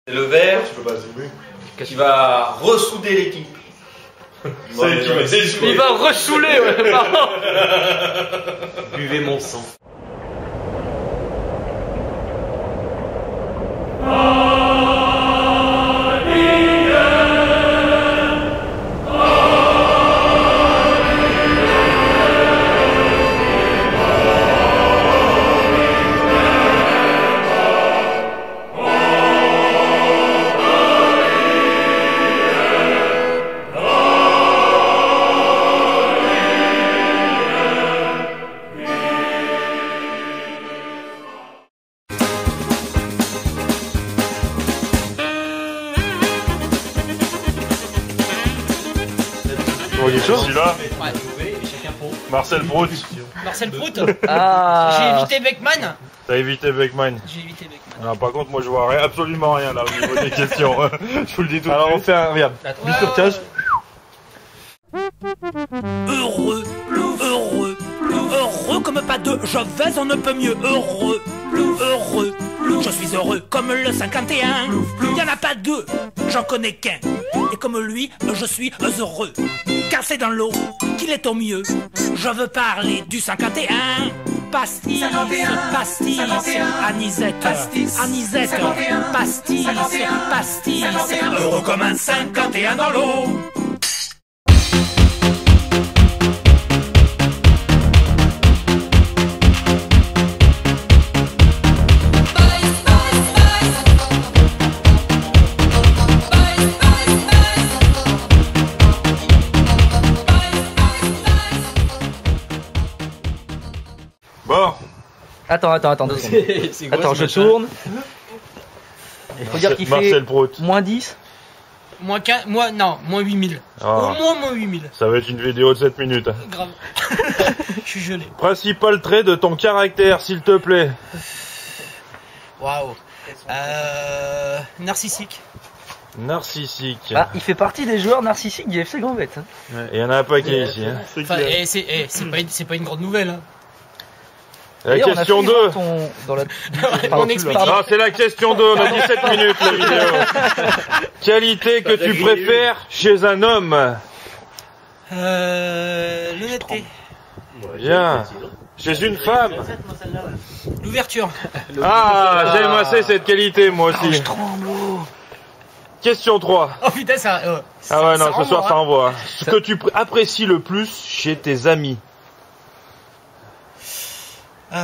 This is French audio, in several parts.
C'est le verre qui va ressouder l'équipe. Il va ressouler, ouais, pardon. Buvez mon sang. Celui-là, Ouais. Chacun pour. Marcel Prout. Marcel Prout. Ah. J'ai évité Beckman. T'as évité Beckman. J'ai évité Beckman. Alors, par contre, moi je vois absolument rien là au niveau des questions. Je vous le dis tout de suite. Alors on fait un, regarde, Ouais, bifurcage. Heureux, heureux comme pas deux, je vais on ne peut mieux, heureux, je suis heureux comme le 51, y en a pas deux, j'en connais qu'un, et comme lui, je suis heureux, car c'est dans l'eau qu'il est au mieux, je veux parler du 51, pastis, pastis, anisette, anisette, pastis, pastis, heureux comme un 51 dans l'eau. Bon, Attends, deux secondes. Attends, je tourne. Il faut dire qu'il fait Marcel Prout. moins 10. Moins 15, non, moins 8000. Ah. Au moins 8000. Ça va être une vidéo de 7 minutes. Grave. Je suis gelé. Principal trait de ton caractère, s'il te plaît. Waouh. Narcissique. Narcissique. Ah, il fait partie des joueurs narcissiques du FC Grand Bête. Hein. Il y en a un paquet ici. Hein. Enfin, c'est pas une grande nouvelle. Hein. La D'ailleurs, on a question fini 2. dans la... On explique. Non, c'est la question 2, on a 17 minutes la vidéo. Qualité que tu préfères chez un homme? L'honnêteté. Bien. Chez une femme? L'ouverture. Ah, j'aime assez cette qualité, moi aussi. Je tremble. Question 3. Oh putain, ça. Ah ouais, non, ce soir ça envoie. envoie. Ce que tu apprécies le plus chez tes amis? En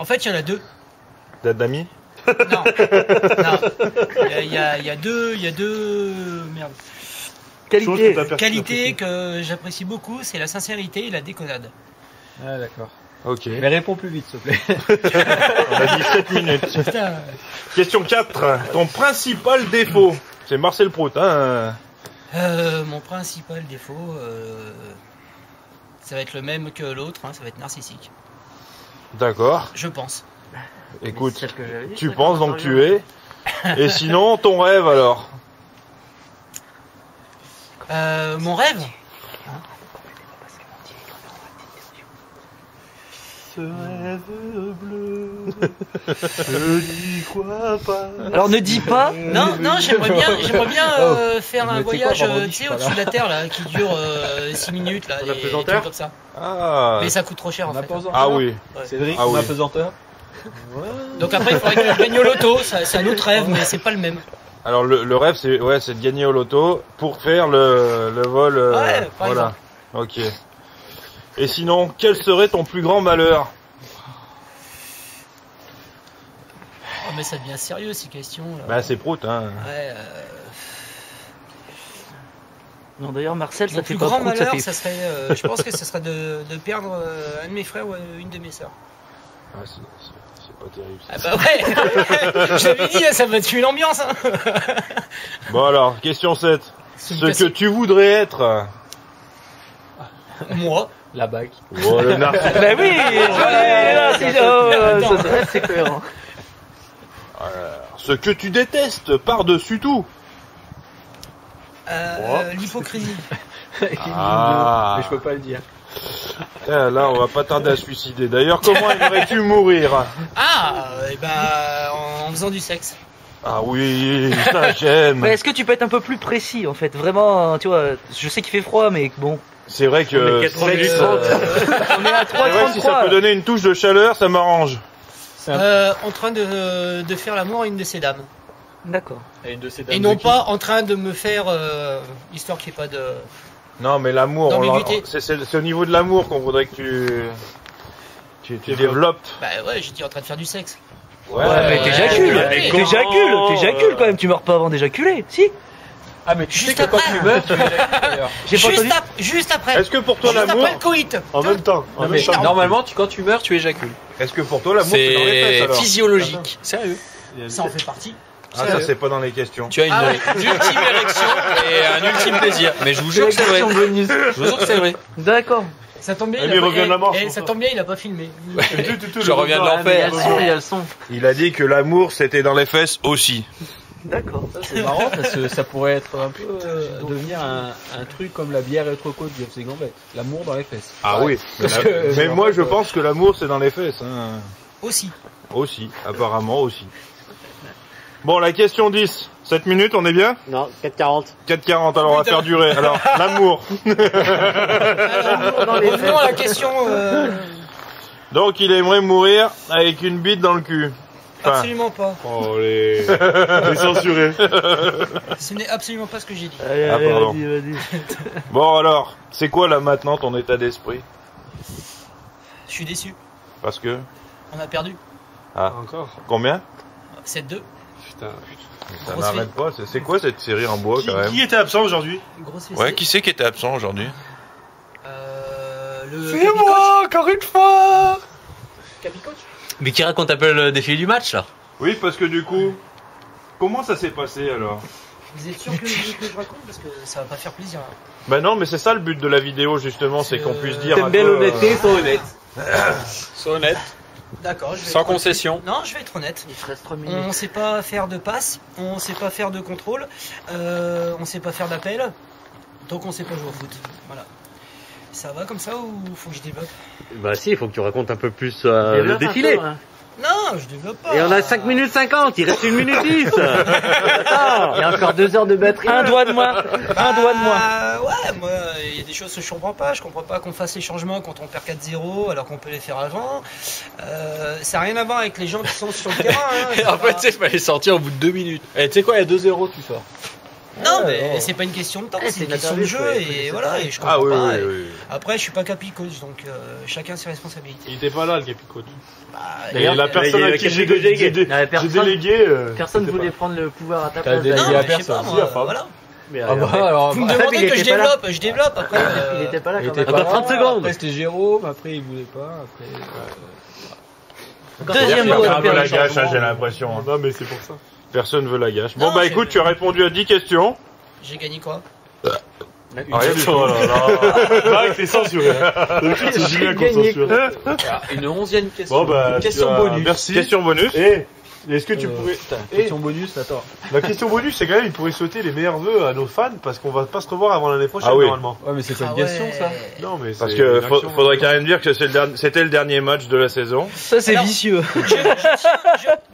fait, il y en a deux. Date d'amis? Non. Il y a deux. Merde. Qualité que j'apprécie beaucoup, c'est la sincérité et la déconnade. Ah d'accord. Ok. Mais réponds plus vite s'il te plaît. On a 17 minutes. Putain. Question 4. Ton principal défaut? C'est Marcel Prout, hein? Mon principal défaut, ça va être le même que l'autre, hein, ça va être narcissique. D'accord. Je pense. Écoute, Celle que j'avais dit, tu c'est penses la donc tu es. Et sinon, ton rêve alors? Mon rêve? Ce rêve bleu, je n'y crois pas. Alors ne dis pas. Non, j'aimerais bien faire un voyage tu sais, au-dessus de la Terre là, qui dure 6 minutes là, En des apesanteur trucs comme ça. Ah. Mais ça coûte trop cher en fait. Ah oui. Cédric, Ah oui. ma pesanteur. Donc après il faudrait que je gagne au loto, c'est un autre rêve mais c'est pas le même. Alors le rêve c'est de gagner au loto pour faire le vol. Ouais, par voilà. Ok. Et sinon, quel serait ton plus grand malheur? Oh, mais ça devient sérieux ces questions là. Bah c'est Prout, hein. Ouais, Non d'ailleurs Marcel, mon ça fait plus pas grand trop, ça malheur, fait. ça serait, je pense que ce serait de perdre un de mes frères ou une de mes sœurs. Ah, c'est pas terrible. Ah bah ouais. J'avais dit, ça va tuer l'ambiance. Hein. Bon alors, question 7. C'est une Ce que cassette. tu voudrais être? Moi. La bague. Oh, le narcissique. Bah oui, c'est cohérent. Ce que tu détestes par-dessus tout? L'hypocrisie. Mais je peux pas le dire. Là, on va pas tarder à se suicider. D'ailleurs, comment aimerais-tu mourir? En faisant du sexe. Ah oui, ça j'aime. Mais est-ce que tu peux être un peu plus précis en fait? Vraiment, tu vois, je sais qu'il fait froid, mais bon. C'est vrai que on est à 3,33. C'est vrai, si ça peut donner une touche de chaleur, ça m'arrange. En train de faire l'amour à une de ces dames. D'accord. Et non pas en train de me faire, histoire qu'il n'y ait pas de... Non, mais l'amour, d'ambiguïté. c'est au niveau de l'amour qu'on voudrait que tu développes. Bah ouais, j'ai dit en train de faire du sexe. Ouais, mais t'éjacules quand même, tu meurs pas avant d'éjaculer, si? Ah, mais tu sais Juste que quand après. tu meurs, tu éjacules d'ailleurs. J'ai pas entendu. Juste après. Est-ce que pour toi Juste l'amour, après le coït. En même temps. En même temps. Normalement, quand tu meurs, tu éjacules. est-ce que pour toi l'amour c'est dans les fesses C'est alors? physiologique. Sérieux. Ça en fait partie. Ah ça c'est pas dans les questions. Tu as une ultime érection et un ultime plaisir. Mais je vous jure que c'est vrai. Je vous jure que c'est vrai. D'accord. Ça tombe bien, Mais il revient de la mort, c'est ça pour tombe bien, il a pas filmé. Je reviens de l'enfer. Il y a le son. Il a dit que l'amour c'était dans les fesses aussi. D'accord. C'est marrant parce que ça pourrait être un peu devenir un truc comme la bière et autre côte du FC Gambette. L'amour dans les fesses. Ah oui. Mais moi je pense que l'amour c'est dans les fesses. Hein. Aussi. Aussi, apparemment aussi. Bon, la question 10. 7 minutes, on est bien? Non, 4,40. 4,40, alors on va faire durer. Alors, l'amour. Revenons à la question. Donc, il aimerait mourir avec une bite dans le cul. Enfin, Absolument pas. Oh les censurés. Ce n'est absolument pas ce que j'ai dit. Ah, pardon. Bon, alors, c'est quoi là maintenant ton état d'esprit? Je suis déçu. Parce que? On a perdu. Ah, Encore. combien? 7-2. Putain. Ça Grosse n'arrête pas. C'est quoi cette série en bois quand même? Qui était absent aujourd'hui? Grosse fessée. Ouais, qui c'est qui était absent aujourd'hui? C'est moi, encore une fois. Capicoach. Mais qui raconte un peu le défilé du match là? Oui, parce que du coup, comment ça s'est passé alors? Vous êtes sûr que je raconte parce que ça va pas faire plaisir. Ben non, mais c'est ça le but de la vidéo justement, c'est qu'on puisse dire. T'aimes bien l'honnêteté, sois honnête. Sois honnête. D'accord. Sans concession. Non, je vais être honnête. Il te reste 3 minutes. On sait pas faire de passe, on sait pas faire de contrôle, on sait pas faire d'appel, donc on sait pas jouer au foot. Voilà. Ça va comme ça ou faut que je développe? Bah si, il faut que tu racontes un peu plus le défilé. Non, je développe pas. Et on a 5 minutes 50, il reste 1 minute 10. Attends, il y a encore 2 heures de batterie. Un doigt de moi. Un doigt de moi. Ouais, moi, il y a des choses que je comprends pas. Je comprends pas qu'on fasse les changements quand on perd 4-0 alors qu'on peut les faire avant. Ça n'a rien à voir avec les gens qui sont sur le terrain. Hein, En fait, tu sais, il fallait sortir au bout de 2 minutes. Eh, tu sais quoi, il y a 2-0, tu sors. Non, mais c'est pas une question de temps, c'est une question de jeu et voilà. Et je comprends Ah oui, pas. oui, Et oui. Après, je suis pas capi-coach, donc chacun ses responsabilités. Il était pas là, le capicoach. D'ailleurs, la personne à qui j'ai délégué. délégué. Personne voulait prendre le pouvoir à ta T'as place. délégué Non, à mais je sais personne. pas, Si, à moi, Fab. voilà. Ah bah alors, Vous me Fab, demandez il que était pas là. je développe. Après, Il était pas là Il quand était même. pas là. 30 secondes. Après, c'était Jérôme, après, il voulait pas. Après. Deuxième Personne doigt de veut la perdre. gâche, hein, j'ai l'impression. hein. Non, mais c'est pour ça. Personne veut la gâche. Bon Non, bah j'ai- écoute, tu as répondu à 10 questions. j'ai gagné quoi? Rien du tout. Oh là là. Mec, t'es censuré. C'est Julien qu'on censure. Une 11e question. Bon bah, Question bonus. Merci. Question bonus. Et est-ce que tu pourrais... Question bonus, attends. La question bonus, c'est quand même, il pourrait souhaiter les meilleurs vœux à nos fans parce qu'on va pas se revoir avant l'année prochaine, Ah oui. normalement. Ouais, mais c'est Ah ouais. Non, mais Parce c'est que une action. faudrait quand même dire que c'était le dernier match de la saison. Ça, c'est Alors- vicieux.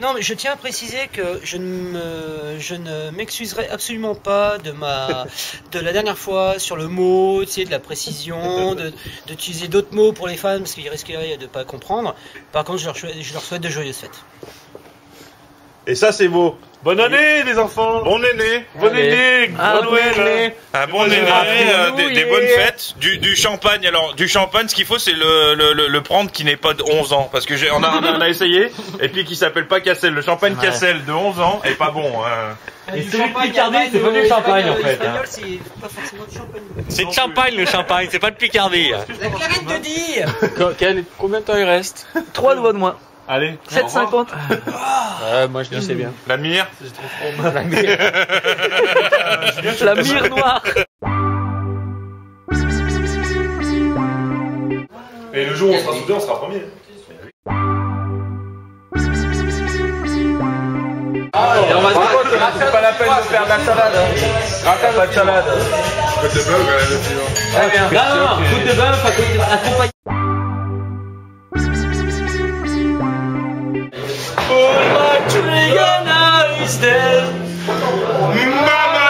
Non, mais je tiens à préciser que je ne m'excuserai absolument pas de la dernière fois sur le mot, tu sais, de la précision, d'utiliser d'autres mots pour les fans parce qu'ils risqueraient de pas comprendre. Par contre, je leur souhaite de joyeuses fêtes. Et ça c'est beau. Bonne année, les enfants! Bon aîné. Bonne année! Ah, Bon Noël! Un bon aîné, des bonnes fêtes, du champagne. Alors du champagne, ce qu'il faut c'est le prendre qui n'est pas de 11 ans. Parce que on a essayé, et puis qui s'appelle pas Cassel. Le champagne Cassel de 11 ans est pas bon. Et celui de Picardie, c'est venu le champagne, en fait, Espagnol, c'est pas forcément du champagne. C'est de champagne le champagne, c'est pas de Picardie. La clarette de dire. Combien de temps il reste? 3 doigts de moins. Allez! 7,50. Moi je dis c'est bien. La mire. La mire noire. Et le jour où on sera soudés, on sera premier. C'est pas la peine de faire de la salade. Pas de salade. Côte de bœuf, le suivant. Non, côte de bœuf, accompagné. Pull my trigger, now he's dead. Mama!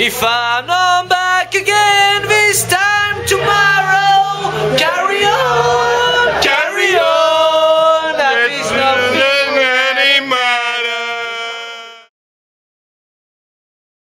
If I